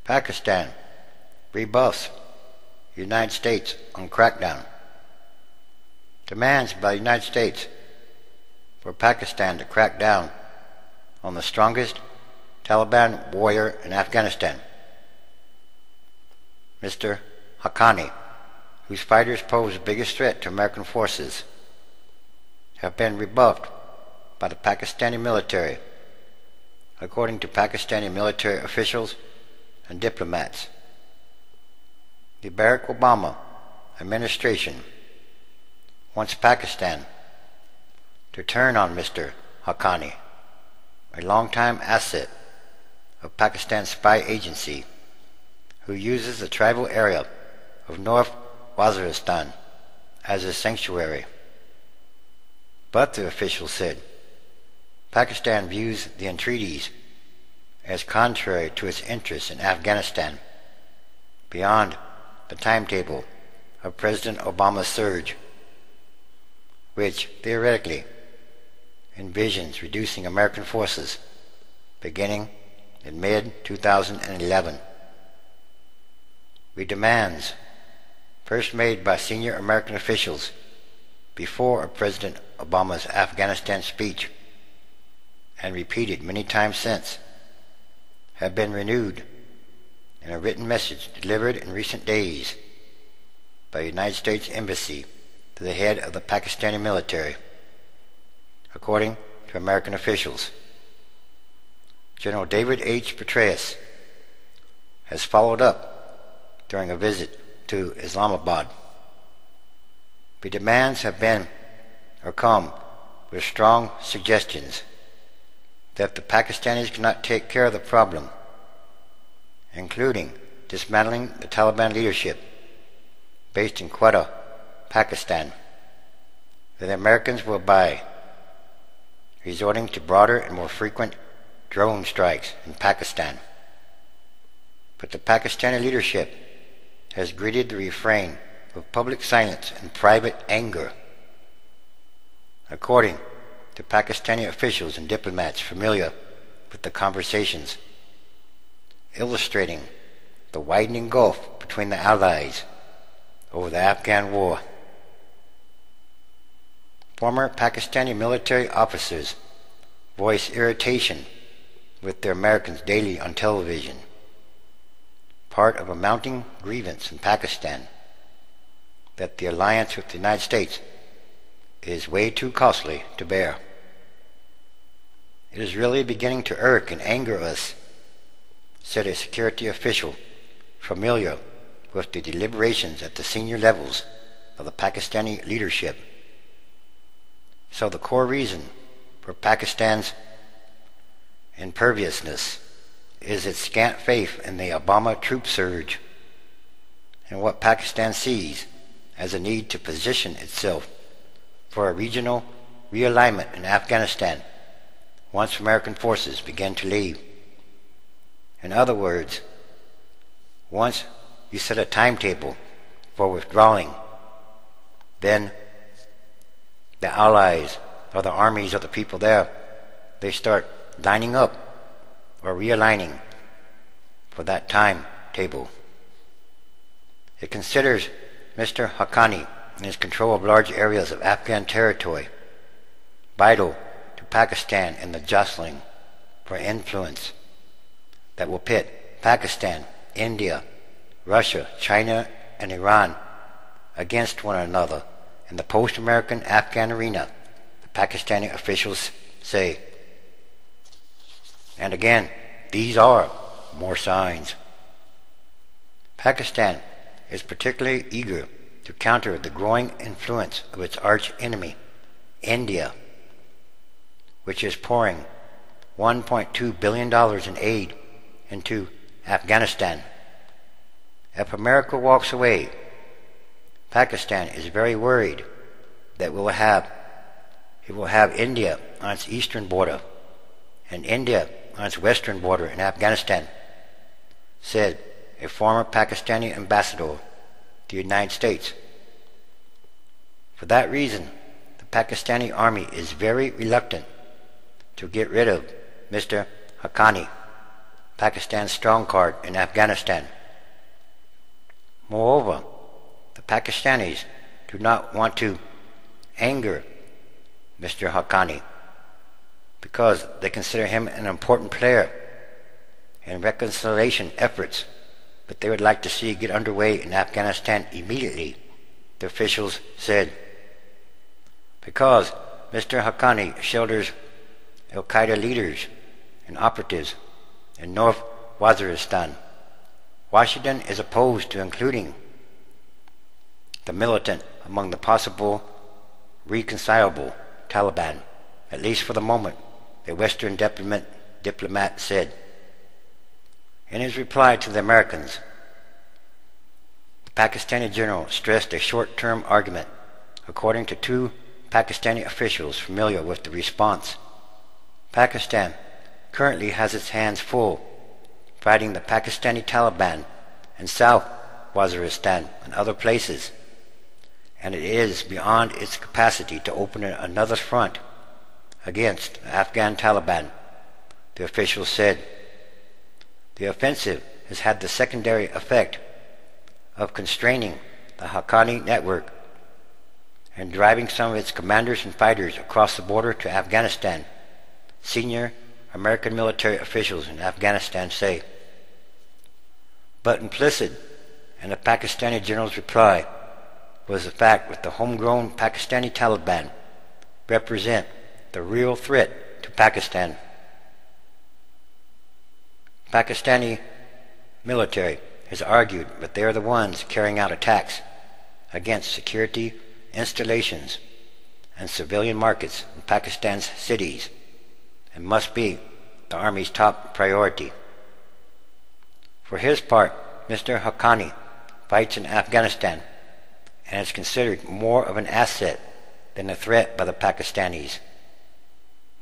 Pakistan rebuffs United States on crackdown. Demands by the United States for Pakistan to crack down on the strongest Taliban warrior in Afghanistan, Mr. Haqqani, whose fighters pose the biggest threat to American forces, have been rebuffed by the Pakistani military, according to Pakistani military officials and diplomats. The Barack Obama administration wants Pakistan to turn on Mr. Haqqani, a longtime asset of Pakistan's spy agency, who uses the tribal area of North Waziristan as a sanctuary. But the officials said Pakistan views the entreaties as contrary to its interests in Afghanistan, beyond the timetable of President Obama's surge, which theoretically envisions reducing American forces beginning in mid-2011. The demands, first made by senior American officials before President Obama's Afghanistan speech, and repeated many times since, have been renewed in a written message delivered in recent days by the United States Embassy to the head of the Pakistani military, according to American officials. General David H. Petraeus has followed up during a visit to Islamabad. The demands have been or come with strong suggestions that the Pakistanis cannot take care of the problem, including dismantling the Taliban leadership based in Quetta, Pakistan, that the Americans will buy, resorting to broader and more frequent drone strikes in Pakistan. But the Pakistani leadership has greeted the refrain with public silence and private anger, according to Pakistani officials and diplomats familiar with the conversations, illustrating the widening gulf between the allies over the Afghan war. Former Pakistani military officers voice irritation with their Americans daily on television, part of a mounting grievance in Pakistan that the alliance with the United States is way too costly to bear. It is really beginning to irk and anger us, said a security official familiar with the deliberations at the senior levels of the Pakistani leadership. So the core reason for Pakistan's imperviousness is its scant faith in the Obama troop surge and what Pakistan sees as a need to position itself for a regional realignment in Afghanistan once American forces begin to leave. In other words, once you set a timetable for withdrawing, then the allies or the armies of the people there, they start lining up or realigning for that timetable. It considers Mr. Haqqani and his control of large areas of Afghan territory vital to Pakistan in the jostling for influence that will pit Pakistan, India, Russia, China, and Iran against one another in the post-American Afghan arena, the Pakistani officials say. And again, these are more signs. Pakistan is particularly eager to counter the growing influence of its arch enemy, India, which is pouring $1.2 billion in aid into Afghanistan. If America walks away, Pakistan is very worried that it will have India on its eastern border and India on its western border in Afghanistan, said a former Pakistani ambassador to the United States. For that reason, the Pakistani army is very reluctant to get rid of Mr. Haqqani, Pakistan's strong card in Afghanistan. Moreover, the Pakistanis do not want to anger Mr. Haqqani because they consider him an important player in reconciliation efforts, but they would like to see get underway in Afghanistan immediately, the officials said. Because Mr. Haqqani shelters al-Qaeda leaders and operatives in North Waziristan, Washington is opposed to including the militant among the possible reconcilable Taliban, at least for the moment, a Western diplomat said. In his reply to the Americans, the Pakistani general stressed a short-term argument, according to two Pakistani officials familiar with the response. Pakistan currently has its hands full fighting the Pakistani Taliban in South Waziristan and other places, and it is beyond its capacity to open another front against the Afghan Taliban, the official said. The offensive has had the secondary effect of constraining the Haqqani network and driving some of its commanders and fighters across the border to Afghanistan, senior American military officials in Afghanistan say. But implicit in the Pakistani general's reply was the fact that the homegrown Pakistani Taliban represent the real threat to Pakistan. Pakistani military has argued that they are the ones carrying out attacks against security installations and civilian markets in Pakistan's cities and must be the Army's top priority. For his part, Mr. Haqqani fights in Afghanistan and is considered more of an asset than a threat by the Pakistanis.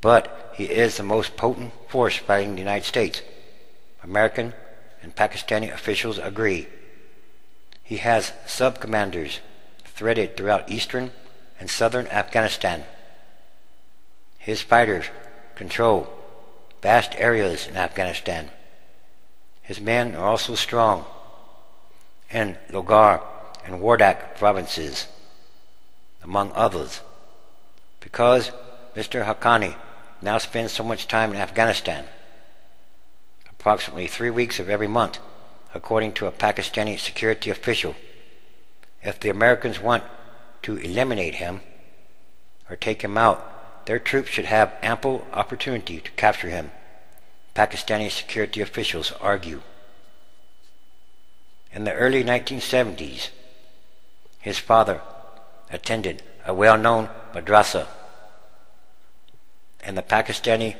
But he is the most potent force fighting the United States. American and Pakistani officials agree. He has sub-commanders threaded throughout eastern and southern Afghanistan. His fighters control vast areas in Afghanistan. His men are also strong in Logar and Wardak provinces, among others. Because Mr. Haqqani now spends so much time in Afghanistan, approximately 3 weeks of every month, according to a Pakistani security official. If the Americans want to eliminate him or take him out, their troops should have ample opportunity to capture him, Pakistani security officials argue. In the early 1970s, his father attended a well-known madrasa in the Pakistani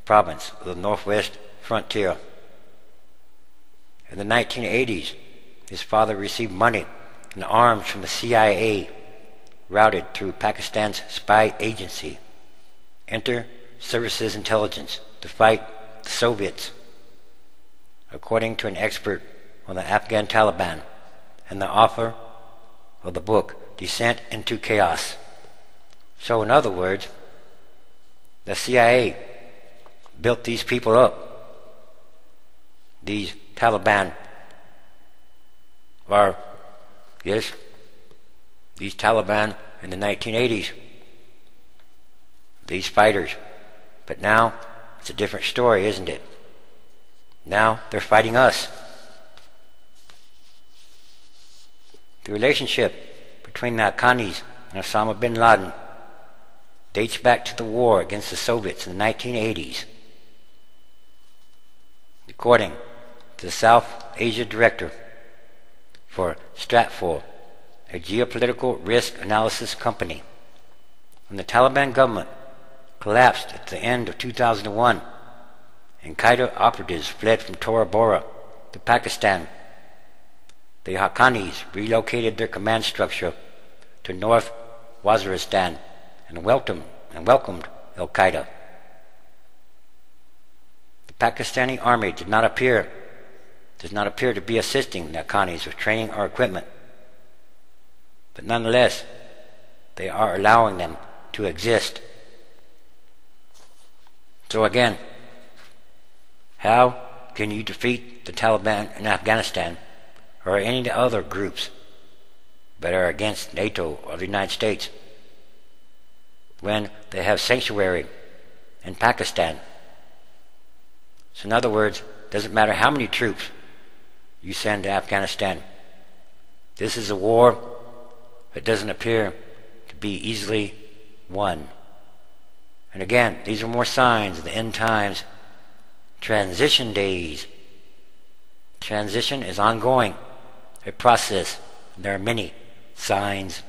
province of the northwest frontier. In the 1980s, his father received money and arms from the CIA, routed through Pakistan's spy agency, Inter-Services Intelligence, to fight the Soviets, according to an expert on the Afghan Taliban and the author of the book Descent into Chaos. So in other words, the CIA built these people up. These Taliban are, yes, these Taliban in the 1980s, these fighters. But now it's a different story, isn't it? Now they're fighting us. The relationship between the Haqqanis and Osama bin Laden dates back to the war against the Soviets in the 1980s. According to the South Asia Director for Stratfor, a geopolitical risk analysis company, when the Taliban government collapsed at the end of 2001 and Qaeda operatives fled from Tora Bora to Pakistan, the Haqqanis relocated their command structure to North Waziristan and welcomed al-Qaeda. The Pakistani army does not appear to be assisting the Haqqanis with training or equipment, but nonetheless, they are allowing them to exist. So again, how can you defeat the Taliban in Afghanistan or any other groups that are against NATO or the United States when they have sanctuary in Pakistan? So in other words, it doesn't matter how many troops you send to Afghanistan. This is a war that doesn't appear to be easily won. And again, these are more signs of the end times transition days. Transition is ongoing, a process. There are many signs